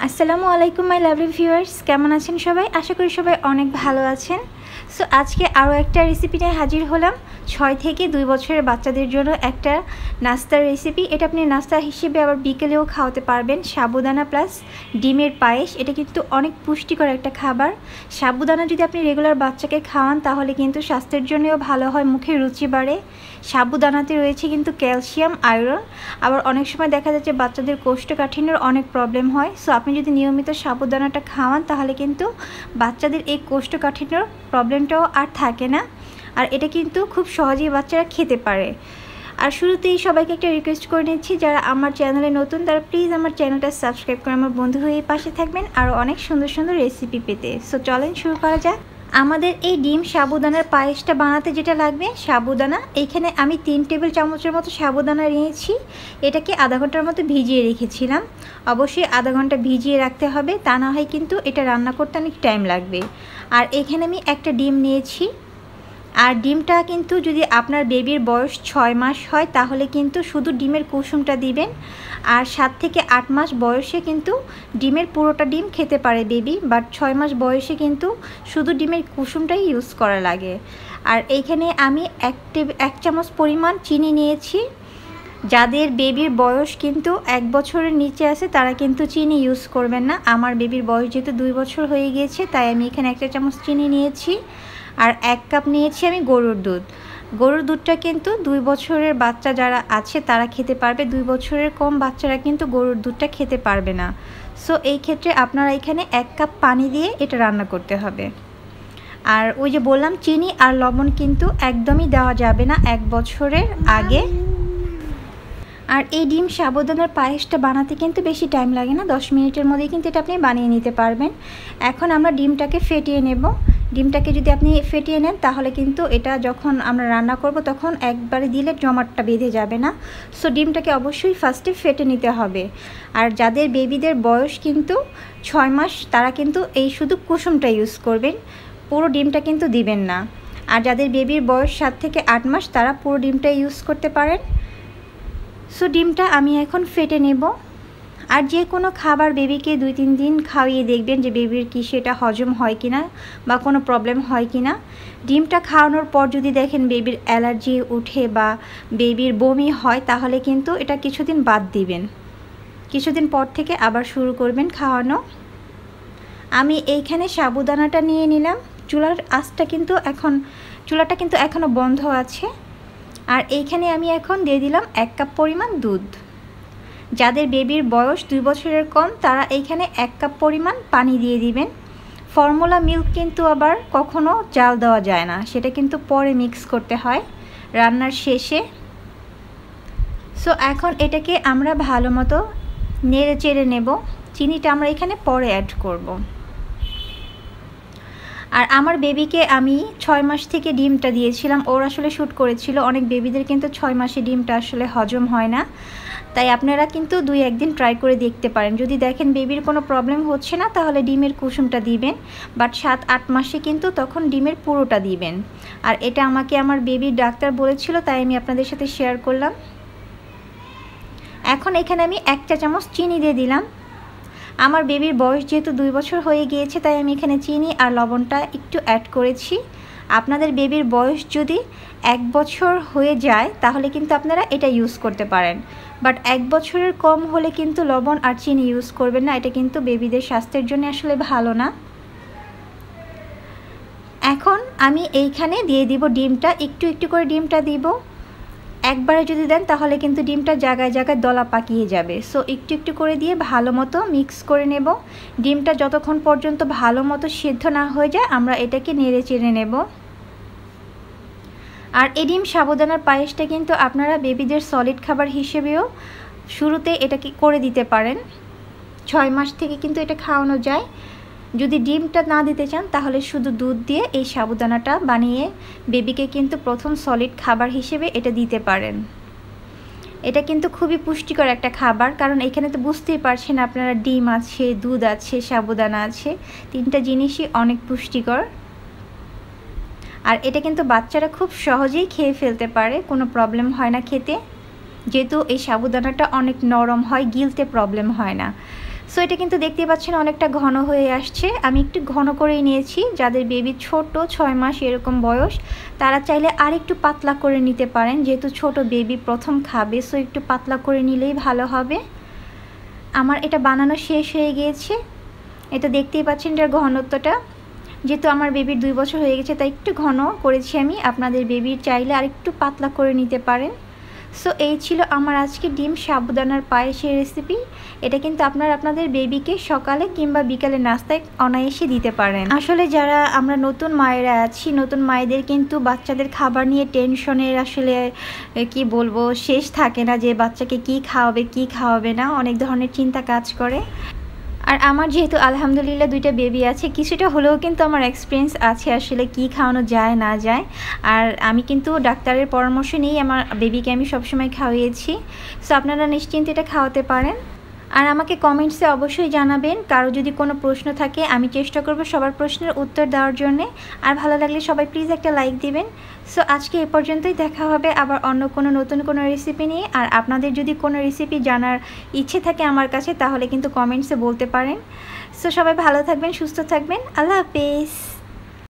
আসসালামু আলাইকুম my lovely viewers, কেমন আছেন সবাই? আশা করি সবাই অনেক ভালো আছেন। সো আজকে আরও একটা রেসিপি নিয়ে হাজির হলাম। 6 থেকে 2 বছরের বাচ্চাদের জন্য একটা নাস্তার রেসিপি। এটা আপনি নাস্তা হিসেবে আবার বিকেলেও খাওয়াতে পারবেন। সাবুদানা প্লাস ডিমের পায়েস, এটা কিন্তু অনেক পুষ্টিকর একটা খাবার। সাবুদানা যদি আপনি রেগুলার বাচ্চাকে খাওয়ান তাহলে কিন্তু স্বাস্থ্যের জন্যও ভালো হয়, মুখে রুচি বাড়ে। সাবুদানাতে রয়েছে কিন্তু ক্যালসিয়াম, আয়রন। আবার অনেক সময় দেখা যাচ্ছে বাচ্চাদের কোষ্ঠকাঠিন্যের অনেক প্রবলেম হয়। সো আপনি যদি নিয়মিত সাবুদানাটা খাওয়ান তাহলে কিন্তু বাচ্চাদের এই কোষ্ঠকাঠিন্যর প্রবলেমটাও আর থাকে না। আর এটা কিন্তু খুব সহজেই বাচ্চারা খেতে পারে। আর শুরুতেই সবাইকে একটা রিকোয়েস্ট করে নিচ্ছি, যারা আমার চ্যানেলে নতুন তারা প্লিজ আমার চ্যানেলটা সাবস্ক্রাইব করে আমার বন্ধু হয়ে পাশে থাকবেন আরও অনেক সুন্দর সুন্দর রেসিপি পেতে। সো চলেন শুরু করা যাক। আমাদের এই ডিম সাবুদানার পায়েসটা বানাতে যেটা লাগবে, সাবুদানা। এইখানে আমি 3 টেবিল চামচের মতো সাবুদানা নিয়েছি। এটাকে আধা ঘন্টার মতো ভিজিয়ে রেখেছিলাম। অবশ্যই আধা ঘন্টা ভিজিয়ে রাখতে হবে, তা না হয় কিন্তু এটা রান্না করতে অনেক টাইম লাগবে। আর এখানে আমি একটা ডিম নিয়েছি। আর ডিমটা কিন্তু যদি আপনার বেবির বয়স 6 মাস হয় তাহলে কিন্তু শুধু ডিমের কুসুমটা দিবেন। আর 7 থেকে 8 মাস বয়সে কিন্তু ডিমের পুরোটা ডিম খেতে পারে বেবি, বাট 6 মাস বয়সে কিন্তু শুধু ডিমের কুসুমটাই ইউজ করা লাগে। আর এইখানে আমি 1 চামচ পরিমাণ চিনি নিয়েছি। যাদের বেবির বয়স কিন্তু 1 বছরের নিচে আছে তারা কিন্তু চিনি ইউজ করবেন না। আমার বেবির বয়স যেহেতু 2 বছর হয়ে গিয়েছে তাই আমি এখানে 1 চামচ চিনি নিয়েছি। আর 1 কাপ নিয়েছি আমি গরুর দুধ। গরুর দুধটা কিন্তু 2 বছরের বাচ্চা যারা আছে তারা খেতে পারবে, 2 বছরের কম বাচ্চারা কিন্তু গরুর দুধটা খেতে পারবে না। সো এই ক্ষেত্রে আপনারা এখানে 1 কাপ পানি দিয়ে এটা রান্না করতে হবে। আর ওই যে বললাম, চিনি আর লবণ কিন্তু একদমই দেওয়া যাবে না 1 বছরের আগে। আর এই ডিম সাবুদানার পায়েসটা বানাতে কিন্তু বেশি টাইম লাগে না, 10 মিনিটের মধ্যেই কিন্তু এটা আপনি বানিয়ে নিতে পারবেন। এখন আমরা ডিমটাকে ফেটিয়ে নেব। ডিমটাকে যদি আপনি ফেটিয়ে নেন তাহলে কিন্তু এটা যখন আমরা রান্না করব তখন একবারে দিলে জমাটটা বেঁধে যাবে না। সো ডিমটাকে অবশ্যই ফার্স্টে ফেটে নিতে হবে। আর যাদের বেবিদের বয়স কিন্তু 6 মাস তারা কিন্তু এই শুধু কুসুমটা ইউজ করবেন, পুরো ডিমটা কিন্তু দিবেন না। আর যাদের বেবির বয়স 7 থেকে 8 মাস তারা পুরো ডিমটা ইউজ করতে পারেন। সো ডিমটা আমি এখন ফেটে নেব। আর যে কোনো খাবার বেবিকে 2-3 দিন খাওয়িয়ে দেখবেন যে বেবির কি সেটা হজম হয় কিনা বা কোনো প্রবলেম হয় কিনা। ডিমটা খাওয়ানোর পর যদি দেখেন বেবির অ্যালার্জি উঠে বা বেবির বমি হয় তাহলে কিন্তু এটা কিছুদিন বাদ দিবেন, কিছুদিন পর থেকে আবার শুরু করবেন খাওয়ানো। আমি এইখানে সাবুদানাটা নিয়ে নিলাম। চুলাটা কিন্তু এখনও বন্ধ আছে। আর এইখানে আমি এখন দিয়ে দিলাম 1 কাপ পরিমাণ দুধ। যাদের বেবির বয়স 2 বছরের কম তারা এইখানে 1 কাপ পরিমাণ পানি দিয়ে দিবেন। ফর্মুলা মিল্ক কিন্তু আবার কখনো জাল দেওয়া যায় না, সেটা কিন্তু পরে মিক্স করতে হয় রান্নার শেষে। সো এখন এটাকে আমরা ভালো মতো নেড়ে চেড়ে নেব। চিনিটা আমরা এখানে পরে অ্যাড করব। আর আমার বেবিকে আমি 6 মাস থেকে ডিমটা দিয়েছিলাম, ওর আসলে শ্যুট করেছিল। অনেক বেবিদের কিন্তু 6 মাসে ডিমটা আসলে হজম হয় না, তাই আপনারা কিন্তু 2-1 দিন ট্রাই করে দেখতে পারেন। যদি দেখেন বেবির কোনো প্রবলেম হচ্ছে না তাহলে ডিমের কুসুমটা দিবেন, বাট 7-8 মাসে কিন্তু তখন ডিমের পুরোটা দিবেন। আর এটা আমাকে আমার বেবির ডাক্তার বলেছিল, তাই আমি আপনাদের সাথে শেয়ার করলাম। এখন এখানে আমি 1 চা চামচ চিনি দিয়ে দিলাম। আমার বেবির বয়স যেহেতু 2 বছর হয়ে গিয়েছে তাই আমি এখানে চিনি আর লবণটা একটু অ্যাড করেছি। আপনাদের বেবির বয়স যদি 1 বছর হয়ে যায় তাহলে কিন্তু আপনারা এটা ইউজ করতে পারেন, বাট 1 বছরের কম হলে কিন্তু লবণ আর চিনি ইউজ করবেন না, এটা কিন্তু বেবিদের স্বাস্থ্যের জন্য আসলে ভালো না। এখন আমি এইখানে দিয়ে দিব ডিমটা, একটু একটু করে ডিমটা দিব। একবারে যদি দেন তাহলে কিন্তু ডিমটা জায়গায় জায়গায় দলা পাকিয়ে যাবে। সো একটু একটু করে দিয়ে ভালো মতো মিক্স করে নেব। ডিমটা যতক্ষণ পর্যন্ত ভালো মতো সিদ্ধ না হয়ে যায় আমরা এটাকে নেড়ে চেড়ে নেব। আর এই ডিম সাবুদানার পায়েসটা কিন্তু আপনারা বেবিদের সলিড খাবার হিসেবেও শুরুতে এটাকে করে দিতে পারেন। 6 মাস থেকে কিন্তু এটা খাওয়ানো যায়। যদি ডিমটা না দিতে চান তাহলে শুধু দুধ দিয়ে এই সাবুদানাটা বানিয়ে বেবিকে কিন্তু প্রথম সলিড খাবার হিসেবে এটা দিতে পারেন। এটা কিন্তু খুবই পুষ্টিকর একটা খাবার, কারণ এখানে তো বুঝতেই পারছেন আপনারা, ডিম আছে, দুধ আছে, সাবুদানা আছে, 3টা জিনিসই অনেক পুষ্টিকর। আর এটা কিন্তু বাচ্চারা খুব সহজেই খেয়ে ফেলতে পারে, কোনো প্রবলেম হয় না খেতে, যেহেতু এই সাবুদানাটা অনেক নরম হয়, গিলতে প্রবলেম হয় না। সো এটা কিন্তু দেখতে পাচ্ছেন অনেকটা ঘন হয়ে আসছে। আমি একটু ঘন করেই নিয়েছি। যাদের বেবি ছোট 6 মাস এরকম বয়স তারা চাইলে আর একটু পাতলা করে নিতে পারেন, যেহেতু ছোট বেবি প্রথম খাবে, সো একটু পাতলা করে নিলেই ভালো হবে। আমার এটা বানানো শেষ হয়ে গিয়েছে। এটা দেখতেই পাচ্ছেন এটার ঘনত্বটা, যেহেতু আমার বেবির 2 বছর হয়ে গেছে তাই একটু ঘন করেছি আমি। আপনাদের বেবির চাইলে আর একটু পাতলা করে নিতে পারেন। সো এই ছিল আমার আজকে ডিম সাবুদানার পায়েসের রেসিপি। এটা কিন্তু আপনারা আপনাদের বেবিকে সকালে কিংবা বিকালে নাস্তায় অনায়াসে দিতে পারেন। আসলে যারা আমরা নতুন মায়েরা আছি, নতুন মায়েদের কিন্তু বাচ্চাদের খাবার নিয়ে টেনশনের আসলে কি বলবো শেষ থাকে না, যে বাচ্চাকে কি খাওয়াবে না, অনেক ধরনের চিন্তা কাজ করে। আর আমার যেহেতু আলহামদুলিল্লাহ 2টা বেবি আছে, কিছুটা হলেও কিন্তু আমার এক্সপিরিয়েন্স আছে আসলে কি খাওয়ানো যায় না যায়। আর আমি কিন্তু ডাক্তারের পরামর্শ নিয়েই আমার বেবিকে আমি সবসময় খাওয়িয়েছি। সো আপনারা নিশ্চিন্তে এটা খাওয়াতে পারেন। আর আমাকে কমেন্টসে অবশ্যই জানাবেন, কারো যদি কোনো প্রশ্ন থাকে আমি চেষ্টা করব সবার প্রশ্নের উত্তর দেওয়ার জন্যে। আর ভালো লাগলে সবাই প্লিজ একটা লাইক দিবেন। সো আজকে এ পর্যন্তই, দেখা হবে আবার অন্য কোনো নতুন কোনো রেসিপি নিয়ে। আর আপনাদের যদি কোনো রেসিপি জানার ইচ্ছে থাকে আমার কাছে তাহলে কিন্তু কমেন্টসে বলতে পারেন। সো সবাই ভালো থাকবেন, সুস্থ থাকবেন, আল্লাহ হাফেজ।